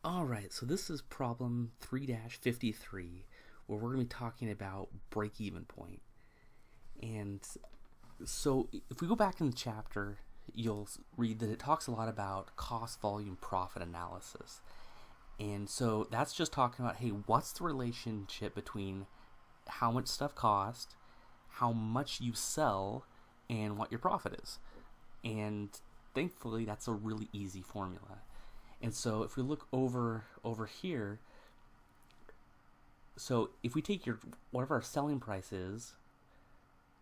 Alright, so this is problem 3-53, where we're going to be talking about break-even point. And so if we go back in the chapter, you'll read that it talks a lot about cost, volume, profit analysis. And so that's just talking about, hey, what's the relationship between how much stuff costs, how much you sell, and what your profit is. And thankfully, that's a really easy formula. And so if we look over here, so if we take whatever our selling price is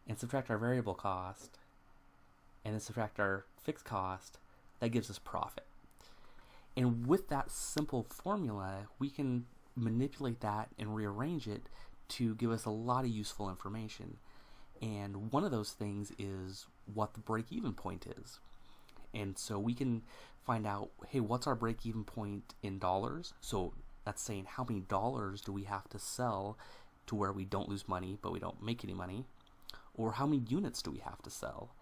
and subtract our variable cost and then subtract our fixed cost, that gives us profit. And with that simple formula, we can manipulate that and rearrange it to give us a lot of useful information. And one of those things is what the break-even point is. And so we can find out, hey, what's our break-even point in dollars? So that's saying how many dollars do we have to sell to where we don't lose money but we don't make any money? Or how many units do we have to sell?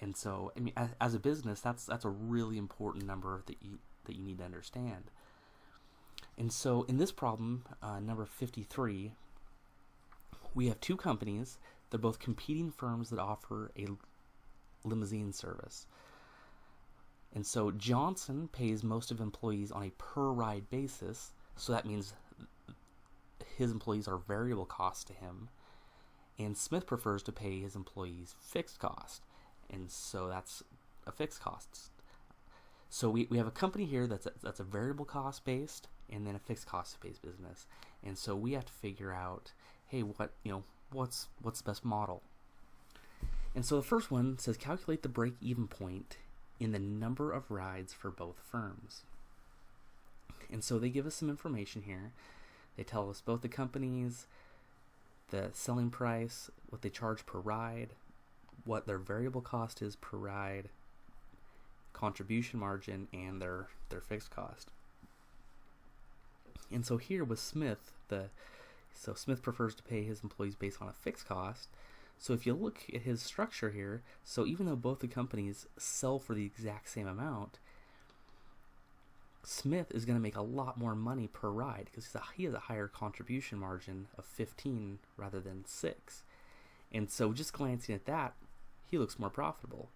And so, I mean, as a business, that's a really important number that you need to understand. And so in this problem, number 53, we have two companies. They're both competing firms that offer a limousine service. And so Johnson pays most of employees on a per ride basis, so that means his employees are variable costs to him. And Smith prefers to pay his employees fixed cost, and so that's a fixed cost. So we have a company here that's a variable cost based, and then a fixed cost based business. And so we have to figure out, hey, what's the best model? And so the first one says calculate the break-even point in the number of rides for both firms. And so they give us some information here. They tell us both the companies, the selling price, what they charge per ride, what their variable cost is per ride, contribution margin, and their fixed cost. And so here with Smith, so Smith prefers to pay his employees based on a fixed cost. So if you look at his structure here, so even though both the companies sell for the exact same amount, Smith is going to make a lot more money per ride because he has a higher contribution margin of 15 rather than 6. And so just glancing at that, he looks more profitable.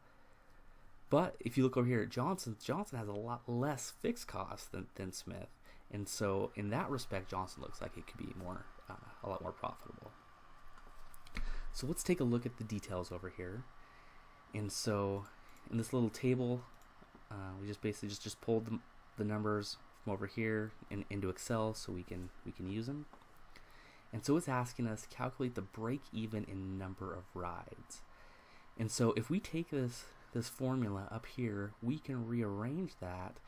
But if you look over here at Johnson has a lot less fixed costs than Smith. And so in that respect, Johnson looks like it could be a lot more profitable. So let's take a look at the details over here. And so in this little table, we just basically just pulled the numbers from over here into Excel so we can use them. And so it's asking us to calculate the break even in number of rides. And so if we take this formula up here, we can rearrange that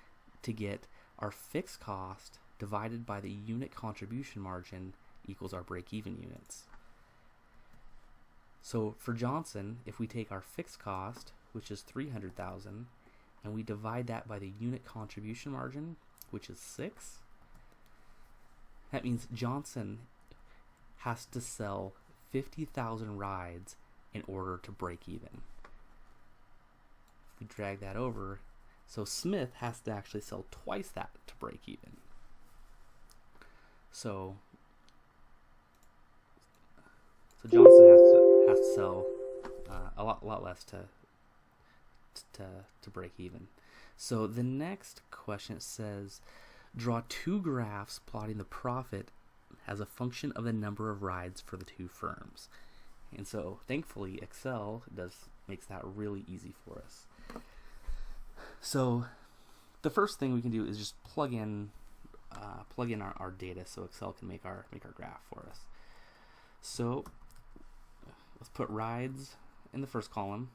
to get our fixed cost divided by the unit contribution margin equals our break even units. So for Johnson, if we take our fixed cost, which is $300,000, and we divide that by the unit contribution margin, which is 6, that means Johnson has to sell 50,000 rides in order to break even. If we drag that over, so Smith has to actually sell twice that to break even. So Johnson has to sell a lot less to break even. So the next question says, draw two graphs plotting the profit as a function of the number of rides for the two firms. And so thankfully Excel makes that really easy for us. So the first thing we can do is just plug in our data so Excel can make our graph for us. So let's put rides in the first column,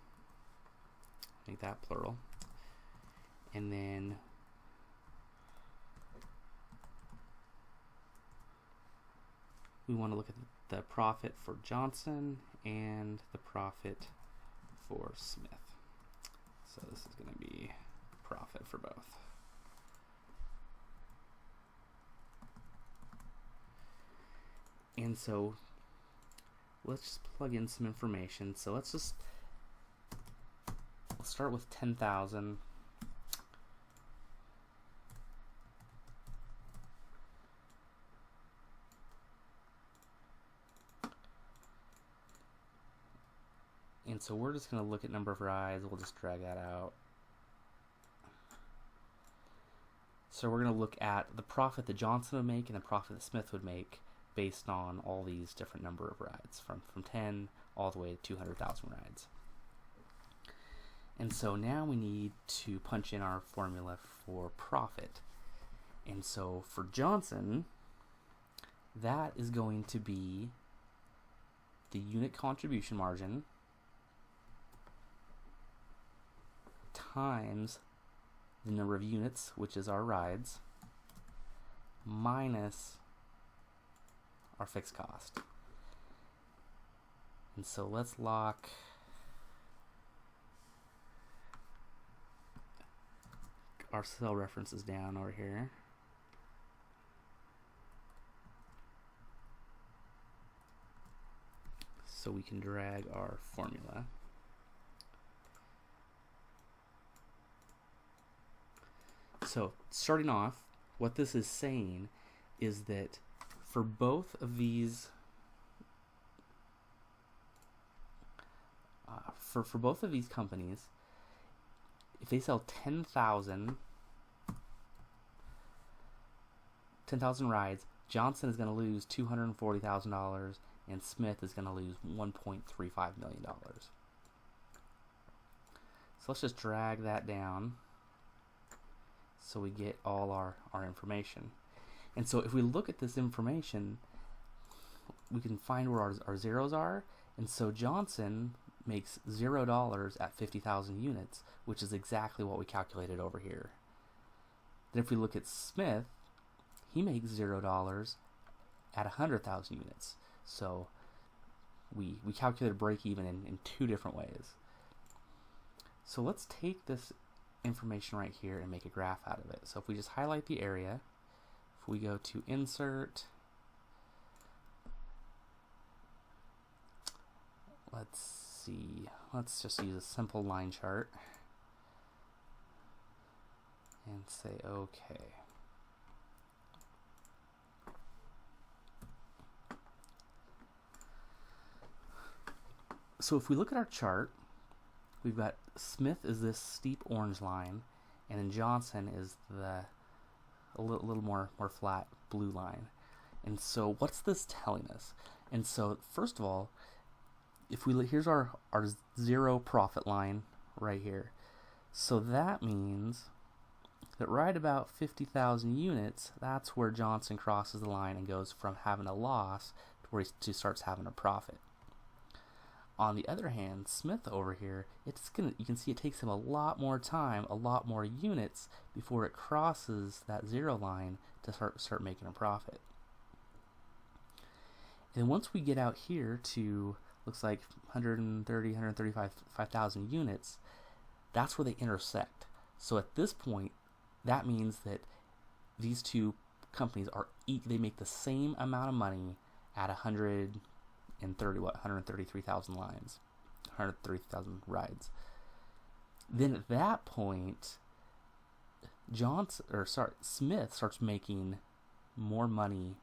make that plural, and then we want to look at the profit for Johnson and the profit for Smith. So this is going to be profit for both. And so let's just plug in some information. So let's start with 10,000 And so we're just going to look at number of rides. We'll just drag that out. So we're going to look at the profit that Johnson would make and the profit that Smith would make based on all these different number of rides, from 10 all the way to 200,000 rides. And so now we need to punch in our formula for profit. And so for Johnson, that is going to be the unit contribution margin times the number of units, which is our rides, minus our fixed cost. And so let's lock our cell references down over here. So we can drag our formula. So starting off, what this is saying is that for both of these, for both of these companies, if they sell 10,000 rides, Johnson is going to lose $240,000 and Smith is going to lose $1.35 million. So let's just drag that down so we get all our information. And so if we look at this information, we can find where our zeros are. And so Johnson makes $0 at 50,000 units, which is exactly what we calculated over here. Then if we look at Smith, he makes $0 at 100,000 units. So we calculated break even in two different ways. So let's take this information right here and make a graph out of it. So if we just highlight the area, if we go to insert, let's see, let's just use a simple line chart and say okay. So if we look at our chart, we've got Smith is this steep orange line, and then Johnson is a little more flat blue line. And so what's this telling us? And so first of all, if we look, here's our zero profit line right here. So that means that right about 50,000 units, that's where Johnson crosses the line and goes from having a loss to where he starts having a profit. On the other hand, Smith over here, you can see it takes him a lot more time, a lot more units before it crosses that zero line to start making a profit. And once we get out here to, looks like 135,000 units, that's where they intersect. So at this point, that means that these two companies they make the same amount of money at 133,000 lines, 130,000 rides. Then at that point, Smith starts making more money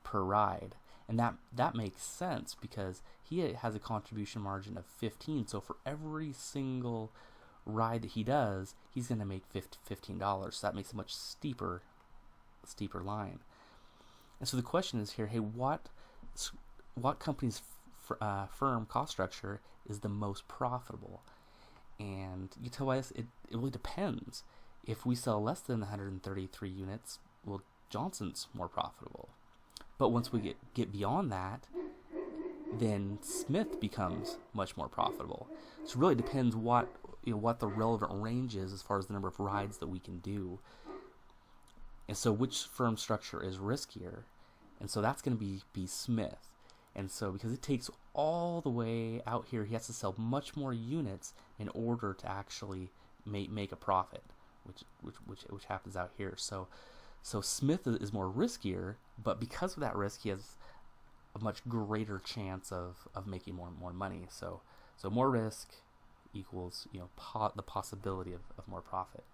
per ride, and that makes sense because he has a contribution margin of 15. So for every single ride that he does, he's going to make $15. So that makes a much steeper line. And so the question is here: hey, what company's firm cost structure is the most profitable? And you tell us it really depends. If we sell less than 133 units, well, Johnson's more profitable. But once we get beyond that, then Smith becomes much more profitable. So it really depends what the relevant range is as far as the number of rides that we can do. And so which firm structure is riskier? And so that's going to be Smith. And so because it takes all the way out here, he has to sell much more units in order to actually make a profit, which happens out here. So Smith is more riskier, but because of that risk, he has a much greater chance of making more money. So more risk equals the possibility of more profit.